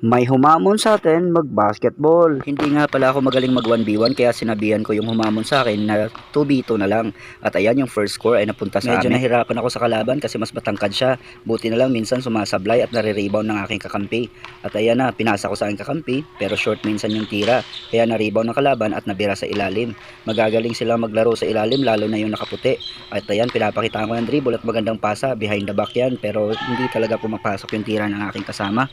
May humamon sa atin mag-basketball. Hindi nga pala ako magaling mag 1v1 kaya sinabihan ko yung humamon sa akin na 2v2 na lang. At ayan yung first score ay napunta sa amin. Medyo nahirapan ako sa kalaban kasi mas matangkad siya. Buti na lang minsan sumasablay at nare-rebound ng aking kakampi. At ayan na, pinasa ko sa aking kakampi pero short minsan yung tira. Kaya na-rebound ng kalaban at nabira sa ilalim. Magagaling sila maglaro sa ilalim lalo na yung nakaputi. At ayan, pinapakitaan ko ng dribble at magandang pasa. Behind the back yan pero hindi talaga pumapasok yung tira ng aking kasama.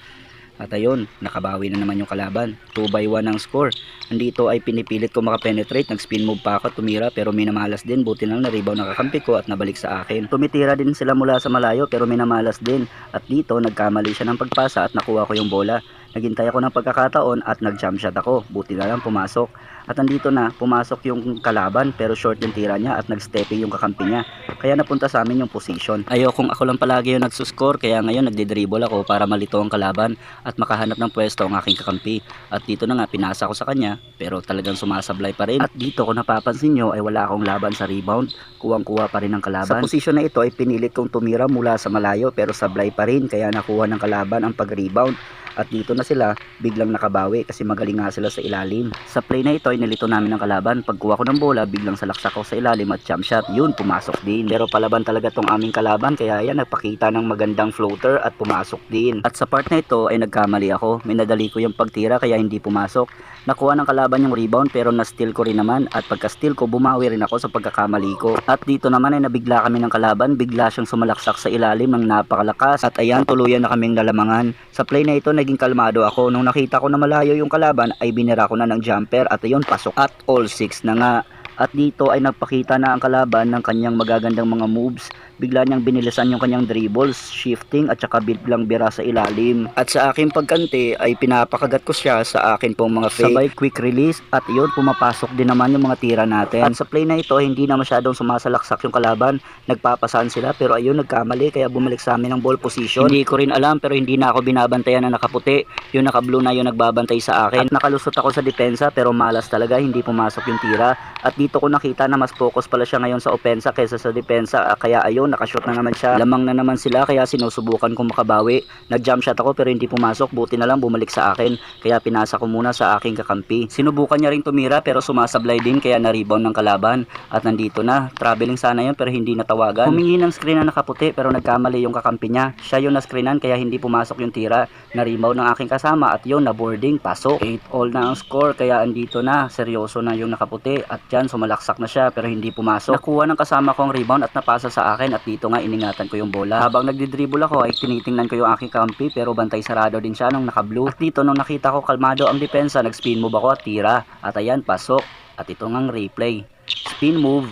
At ayun, nakabawi na naman yung kalaban. 2-1 ang score. Andito ay pinipilit ko makapenetrate. Nag-spin move pa ako, tumira pero minamalas din. Buti lang na-rebound nakakampi ko at nabalik sa akin. Tumitira din sila mula sa malayo pero minamalas din. At dito, nagkamali siya ng pagpasa at nakuha ko yung bola. Naghintay ako ng pagkakataon at nag-jump shot ako. Buti na lang pumasok. At andito na, pumasok yung kalaban pero short yung tira niya at nag-stepping yung kakampi niya. Kaya napunta sa amin yung position. Ayokong ako lang palagi yung nagsuscore kaya ngayon nagdi-dribble ako para malito ang kalaban at makahanap ng pwesto ang aking kakampi. At dito na nga pinasa ko sa kanya pero talagang sumasablay pa rin. At dito kung napapansin nyo ay wala akong laban sa rebound. Kuwang-kuwa pa rin ang kalaban. Sa posisyon na ito ay pinilit kong tumira mula sa malayo pero sablay pa rin kaya nakuha ng kalaban ang pag-rebound. At dito na sila biglang nakabawi kasi magaling nga sila sa ilalim. Sa play na ito ay nilito namin ng kalaban. Pagkuha ko ng bola biglang salaksak ko sa ilalim at jump shot. Yun, pumasok din. Pero palaban talaga tong aming kalaban kaya yan nagpakita ng magandang floater at pumasok din. At sa part na ito ay nagkamali ako. Minadali ko yung pagtira kaya hindi pumasok. Nakuha ng kalaban yung rebound pero na-steal ko rin naman. At pagka-steal ko bumawi rin ako sa pagkakamali ko. At dito naman ay nabigla kami ng kalaban. Bigla siyang sumalaksak sa ilalim ng napakalakas. At ayan, tuluyan na kaming lalamangan. Sa play na ito naging kalmado ako. Nung nakita ko na malayo yung kalaban ay binira ko na ng jumper at ayun pasok at all 6 na nga. At dito ay nagpakita na ang kalaban ng kanyang magagandang mga moves. Bigla niyang binilisan yung kanyang dribbles, shifting at saka biglang bira sa ilalim. At sa aking pagkante ay pinapakagat ko siya sa akin pong mga fake. Sabay quick release at yun pumapasok din naman yung mga tira natin. At sa play na ito hindi na masyadong sumasalaksak yung kalaban. Nagpapasan sila pero ayun nagkamali kaya bumalik sa amin ng ball position. Hindi ko rin alam pero hindi na ako binabantayan na nakaputi. Yung nakablue na yung nagbabantay sa akin. At nakalusot ako sa depensa pero malas talaga hindi pumasok yung tira. At dito ko nakita na mas focus pala siya ngayon sa opensa kaysa sa depensa kaya ayun nakashoot na naman siya. Lamang na naman sila kaya sinusubukan kong makabawi. Nag-jump shot ako pero hindi pumasok. Buti na lang bumalik sa akin. Kaya pinasa ko muna sa aking kakampi. Sinubukan niya ring tumira pero sumasablay din kaya na-rebound ng kalaban. At nandito na. Traveling sana yun pero hindi natawagan. Humingi ng screen na nakaputi pero nagkamali yung kakampi niya. Siya yung na-screenan kaya hindi pumasok yung tira. Na-rebound ng aking kasama at yun na-boarding. Pasok. 8 all na ang score kaya andito na. Seryoso na yung nakaputi. At dyan sumalaksak na siya pero hindi pumasok. Nakuha ng kasama kong rebound at napasa sa akin at dito nga iningatan ko yung bola. Habang nagdi-dribble ako ay tinitingnan ko yung aking kampi pero bantay sarado din siya nung naka-blue. At dito nung nakita ko kalmado ang depensa, nag-spin move ako at tira. At ayan, pasok. At ito ngang replay. Spin move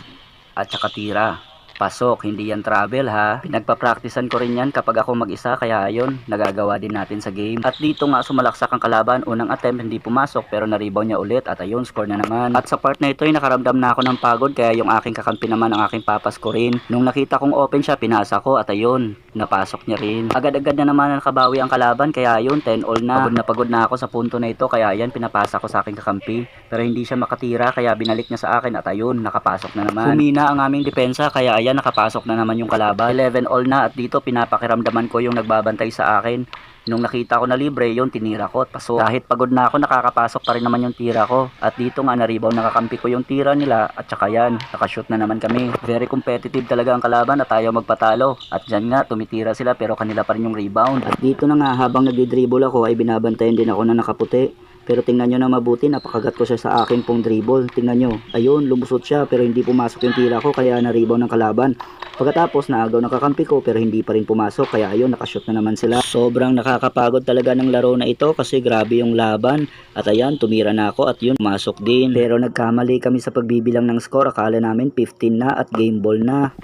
at saka tira. Pasok, hindi yan travel ha. Pinagpa-practicean ko rin yan kapag ako mag-isa kaya ayun, nagagawa din natin sa game. At dito nga sumalaksak ang kalaban, unang attempt hindi pumasok pero na-rebound niya ulit at ayun, score na naman. At sa part na ito ay nakaramdam na ako ng pagod kaya yung aking kakampi naman ang aking papas ko rin. Nung nakita kong open siya, pinasa ko at ayun, napasok niya rin. Agad-agad na naman nakabawi ang kalaban kaya ayun, 10 all na. Pagod na ako sa punto na ito kaya ayan, pinapasa ko sa aking kakampi. Pero hindi siya makatira kaya binalik niya sa akin at ayun, nakapasok na naman. Humina ang aming depensa kaya ayan, nakapasok na naman yung kalaban. 11 all na at dito pinapakiramdaman ko yung nagbabantay sa akin. Nung nakita ko na libre, yun tinira ko at pasok. Kahit pagod na ako, nakakapasok pa rin naman yung tira ko. At dito nga na-rebound, nakakampi ko yung tira nila at saka yan, nakashoot na naman kami. Very competitive talaga ang kalaban at ayaw magpatalo. At dyan nga, tumitira sila pero kanila pa rin yung rebound. At dito na nga, habang nagdi-dribble ako ay binabantayan din ako na nakaputi. Pero tingnan nyo na mabuti, napakagat ko siya sa akin pong dribble. Tingnan nyo, ayun, lumusot siya pero hindi pumasok yung tira ko kaya na-rebound ng kalaban. Pagkatapos naagaw ng kakampi ko pero hindi pa rin pumasok kaya ayun, nakashoot na naman sila. Sobrang nakakapagod talaga ng laro na ito kasi grabe yung laban. At ayan, tumira na ako at yun, pumasok din. Pero nagkamali kami sa pagbibilang ng score, akala namin 15 na at game ball na.